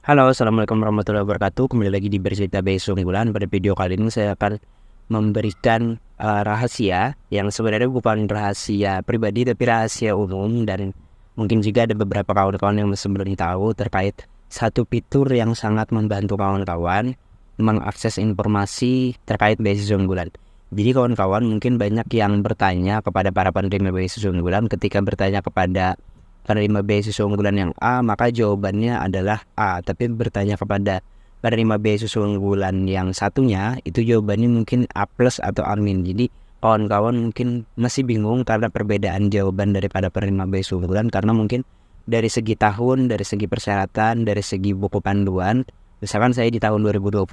Halo, assalamualaikum warahmatullahi wabarakatuh. Kembali lagi di Bercerita Besok Bulan. Pada video kali ini saya akan memberikan rahasia yang sebenarnya bukan rahasia pribadi tapi rahasia umum, dan mungkin juga ada beberapa kawan-kawan yang masih belum tahu terkait satu fitur yang sangat membantu kawan-kawan mengakses informasi terkait beasiswa unggulan. Jadi kawan-kawan mungkin banyak yang bertanya kepada para penerima beasiswa unggulan. Ketika bertanya kepada penerima beasiswa unggulan yang A, maka jawabannya adalah A. Tapi bertanya kepada penerima beasiswa unggulan yang satunya, itu jawabannya mungkin A plus atau amin. Jadi kawan-kawan mungkin masih bingung karena perbedaan jawaban daripada penerima beasiswa unggulan, karena mungkin dari segi tahun, dari segi persyaratan, dari segi buku panduan. Misalkan saya di tahun 2020,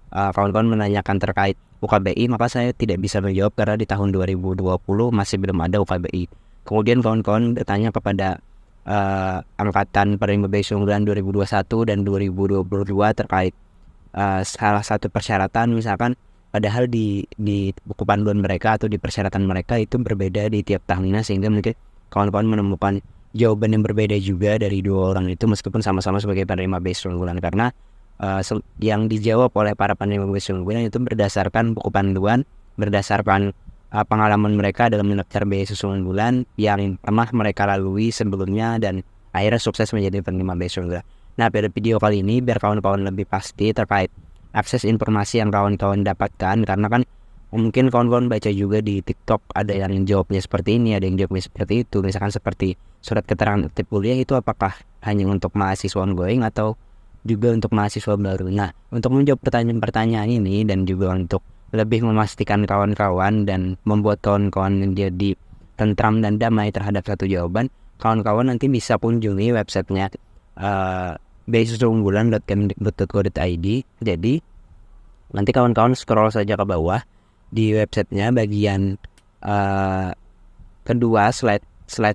kawan-kawan menanyakan terkait UKBI, maka saya tidak bisa menjawab karena di tahun 2020 masih belum ada UKBI. Kemudian kawan-kawan bertanya kepada angkatan penerima beasiswa unggulan 2021 dan 2022 terkait salah satu persyaratan, misalkan padahal di buku panduan mereka atau di persyaratan mereka itu berbeda di tiap tahunnya, sehingga mungkin kawan-kawan menemukan jawaban yang berbeda juga dari dua orang itu meskipun sama-sama sebagai penerima beasiswa unggulan, karena yang dijawab oleh para penerima beasiswa unggulan itu berdasarkan buku panduan, berdasarkan pengalaman mereka dalam mendaftar beasiswa unggulan yang pernah mereka lalui sebelumnya dan akhirnya sukses menjadi penerima beasiswa unggulan. Nah, pada video kali ini biar kawan-kawan lebih pasti terkait akses informasi yang kawan-kawan dapatkan, karena kan mungkin kawan-kawan baca juga di TikTok ada yang jawabnya seperti ini, ada yang jawabnya seperti itu. Misalkan seperti surat keterangan aktif kuliah itu apakah hanya untuk mahasiswa ongoing atau juga untuk mahasiswa baru. Nah, untuk menjawab pertanyaan-pertanyaan ini dan juga untuk lebih memastikan kawan-kawan dan membuat kawan-kawan menjadi tentram dan damai terhadap satu jawaban, kawan-kawan nanti bisa kunjungi websitenya beasiswaunggulan.kemdikbud.go.id. Jadi nanti kawan-kawan scroll saja ke bawah di websitenya, bagian kedua slide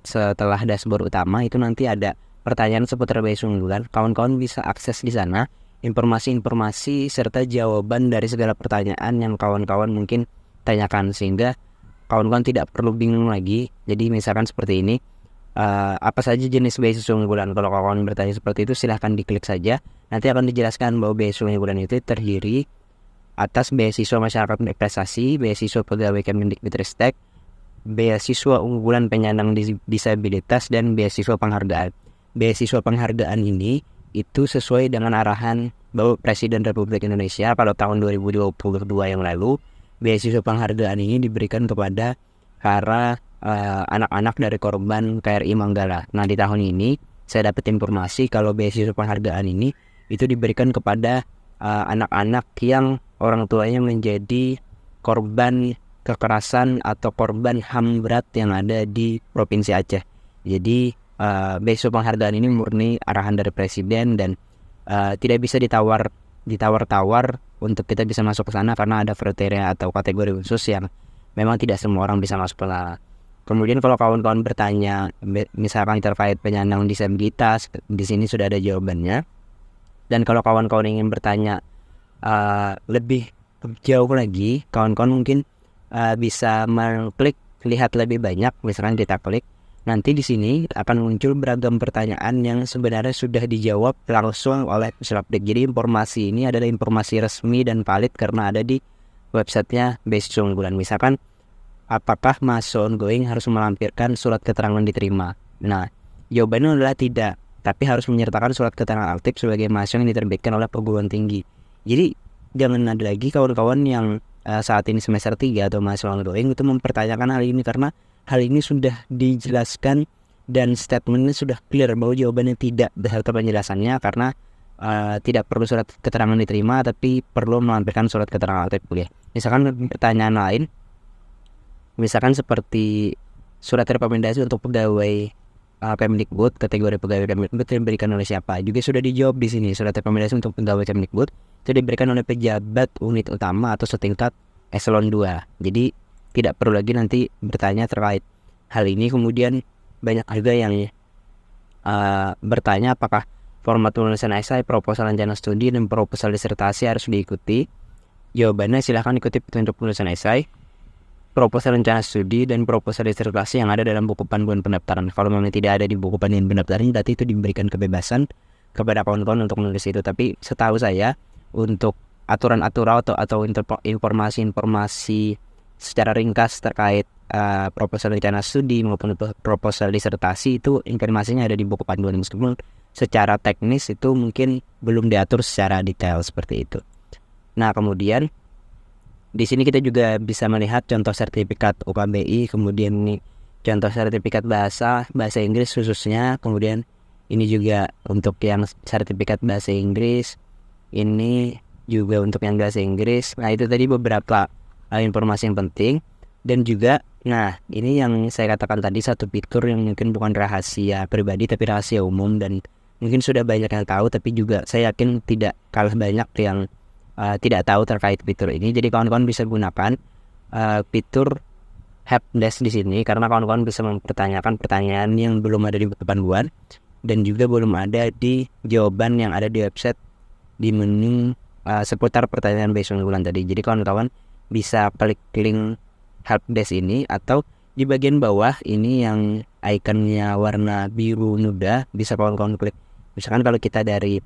setelah dashboard utama itu nanti ada pertanyaan seputar beasiswa unggulan. Kawan-kawan bisa akses di sana informasi-informasi serta jawaban dari segala pertanyaan yang kawan-kawan mungkin tanyakan, sehingga kawan-kawan tidak perlu bingung lagi. Jadi misalkan seperti ini, apa saja jenis beasiswa unggulan. Kalau kawan-kawan bertanya seperti itu, silahkan diklik saja. Nanti akan dijelaskan bahwa beasiswa unggulan itu terdiri atas beasiswa masyarakat berprestasi, beasiswa pegawai Kemdikbudristek, beasiswa unggulan penyandang disabilitas, dan beasiswa penghargaan. Beasiswa penghargaan ini itu sesuai dengan arahan Bapak Presiden Republik Indonesia pada tahun 2022 yang lalu. Beasiswa penghargaan ini diberikan kepada para anak-anak dari korban KRI Manggala. Nah, di tahun ini saya dapat informasi kalau beasiswa penghargaan ini itu diberikan kepada anak-anak yang orang tuanya menjadi korban kekerasan atau korban HAM berat yang ada di Provinsi Aceh. Jadi beasiswa penghargaan ini murni arahan dari Presiden dan tidak bisa ditawar-tawar untuk kita bisa masuk ke sana, karena ada kriteria atau kategori khusus yang memang tidak semua orang bisa masuk ke sana. Kemudian kalau kawan-kawan bertanya misalkan terkait penyandang disabilitas, di sini sudah ada jawabannya. Dan kalau kawan-kawan ingin bertanya lebih jauh lagi, kawan-kawan mungkin bisa mengklik lihat lebih banyak. Misalkan kita klik, nanti di sini akan muncul beragam pertanyaan yang sebenarnya sudah dijawab langsung oleh Puslavdik. Jadi informasi ini adalah informasi resmi dan valid karena ada di websitenya beasiswa unggulan. Misalkan, apakah mahasiswa ongoing harus melampirkan surat keterangan diterima? Nah, jawabannya adalah tidak, tapi harus menyertakan surat keterangan aktif sebagai mahasiswa yang diterbitkan oleh perguruan tinggi. Jadi jangan ada lagi kawan-kawan yang saat ini semester 3 atau mahasiswa ongoing itu mempertanyakan hal ini, karena hal ini sudah dijelaskan dan statementnya sudah clear bahwa jawabannya tidak beserta penjelasannya, karena tidak perlu surat keterangan diterima tapi perlu melampirkan surat keterangan aktif kuliah. Misalkan pertanyaan lain, misalkan seperti surat rekomendasi untuk pegawai Kemdikbud, kategori pegawai Kemdikbud diberikan oleh siapa, juga sudah dijawab di sini. Surat rekomendasi untuk pegawai Kemdikbud itu diberikan oleh pejabat unit utama atau setingkat eselon 2. Jadi tidak perlu lagi nanti bertanya terkait hal ini. Kemudian banyak juga yang bertanya apakah format penulisan esai, proposal rencana studi, dan proposal disertasi harus diikuti. Jawabannya silahkan ikuti petunjuk penulisan esai, proposal rencana studi, dan proposal disertasi yang ada dalam buku panduan pendaftaran. Kalau memang tidak ada di buku panduan pendaftaran, berarti itu diberikan kebebasan kepada kawan-kawan untuk menulis itu. Tapi setahu saya untuk aturan-aturan atau informasi-informasi secara ringkas terkait proposal rencana studi maupun proposal disertasi itu informasinya ada di buku panduan, meskipun secara teknis itu mungkin belum diatur secara detail seperti itu. Nah, kemudian di sini kita juga bisa melihat contoh sertifikat UKBI, kemudian ini contoh sertifikat bahasa Inggris khususnya, kemudian ini juga untuk yang sertifikat bahasa Inggris, ini juga untuk yang bahasa Inggris. Nah, itu tadi beberapa informasi yang penting. Dan juga, nah ini yang saya katakan tadi, satu fitur yang mungkin bukan rahasia pribadi tapi rahasia umum, dan mungkin sudah banyak yang tahu, tapi juga saya yakin tidak kalah banyak yang tidak tahu terkait fitur ini. Jadi kawan-kawan bisa gunakan fitur helpdesk di sini, karena kawan-kawan bisa mempertanyakan pertanyaan yang belum ada di buku panduan dan juga belum ada di jawaban yang ada di website di menu seputar pertanyaan based on bulan tadi. Jadi kawan-kawan bisa klik link helpdesk ini, atau di bagian bawah ini yang ikonnya warna biru muda, bisa kawan-kawan klik. Misalkan kalau kita dari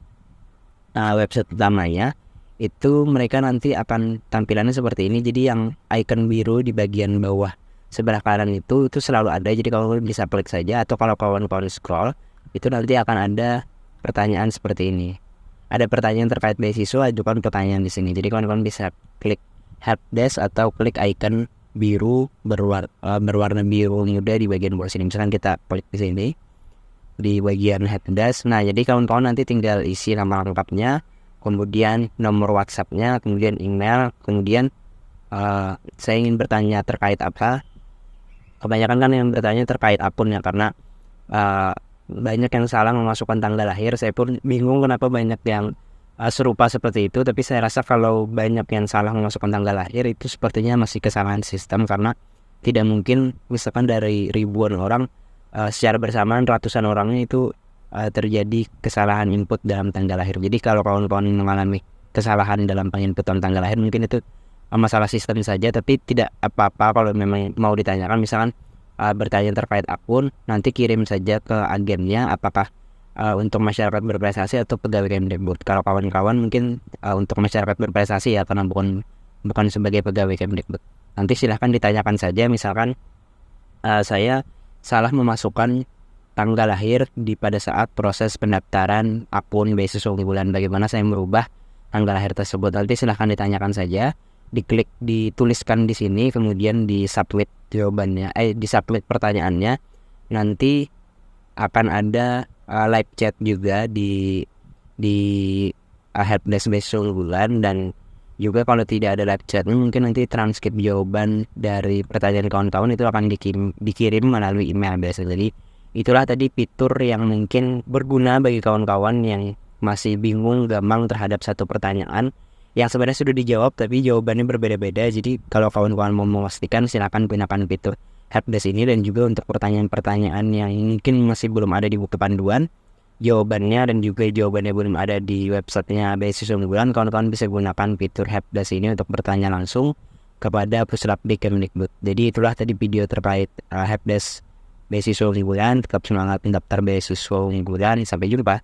website utamanya, itu mereka nanti akan tampilannya seperti ini. Jadi yang icon biru di bagian bawah sebelah kanan itu selalu ada, jadi kawan-kawan bisa klik saja. Atau kalau kawan-kawan scroll, itu nanti akan ada pertanyaan seperti ini. Ada pertanyaan terkait beasiswa, ajukan pertanyaan di sini. Jadi kawan-kawan bisa klik helpdesk atau klik icon biru berwarna biru muda di bagian bawah sini. Misalkan kita klik di sini di bagian helpdesk. Nah, jadi kawan-kawan nanti tinggal isi nama lengkapnya, kemudian nomor WhatsApp-nya, kemudian email, kemudian saya ingin bertanya terkait apa. Kebanyakan kan yang bertanya terkait akunnya, karena banyak yang salah memasukkan tanggal lahir. Saya pun bingung kenapa banyak yang serupa seperti itu, tapi saya rasa kalau banyak yang salah memasukkan tanggal lahir itu sepertinya masih kesalahan sistem, karena tidak mungkin misalkan dari ribuan orang secara bersamaan ratusan orangnya itu terjadi kesalahan input dalam tanggal lahir. Jadi kalau kawan-kawan mengalami kesalahan dalam penginputan tanggal lahir, mungkin itu masalah sistem saja, tapi tidak apa-apa kalau memang mau ditanyakan. Misalkan bertanya terkait akun, nanti kirim saja ke agennya, apakah untuk masyarakat berprestasi atau pegawai Kemdikbud. Kalau kawan-kawan mungkin untuk masyarakat berprestasi ya, karena bukan sebagai pegawai Kemdikbud. Nanti silahkan ditanyakan saja, misalkan saya salah memasukkan tanggal lahir pada saat proses pendaftaran akun beasiswa unggulan, bagaimana saya merubah tanggal lahir tersebut. Nanti silahkan ditanyakan saja, diklik, dituliskan di sini, kemudian di submit jawabannya, di submit pertanyaannya. Nanti akan ada live chat juga di helpdesk beasiswa unggulan, dan juga kalau tidak ada live chat, mungkin nanti transkrip jawaban dari pertanyaan kawan-kawan itu akan dikirim melalui email biasa. Jadi itulah tadi fitur yang mungkin berguna bagi kawan-kawan yang masih bingung gampang terhadap satu pertanyaan yang sebenarnya sudah dijawab tapi jawabannya berbeda-beda. Jadi kalau kawan-kawan mau memastikan, silakan gunakan fitur helpdesk ini. Dan juga untuk pertanyaan-pertanyaan yang mungkin masih belum ada di buku panduan jawabannya, dan juga jawabannya belum ada di websitenya beasiswa unggulan, kawan-kawan bisa gunakan fitur helpdesk ini untuk bertanya langsung kepada Puslapdi Kemdikbud. Jadi itulah tadi video terkait helpdesk beasiswa unggulan. Tetap semangat mendaftar beasiswa unggulan. Sampai jumpa.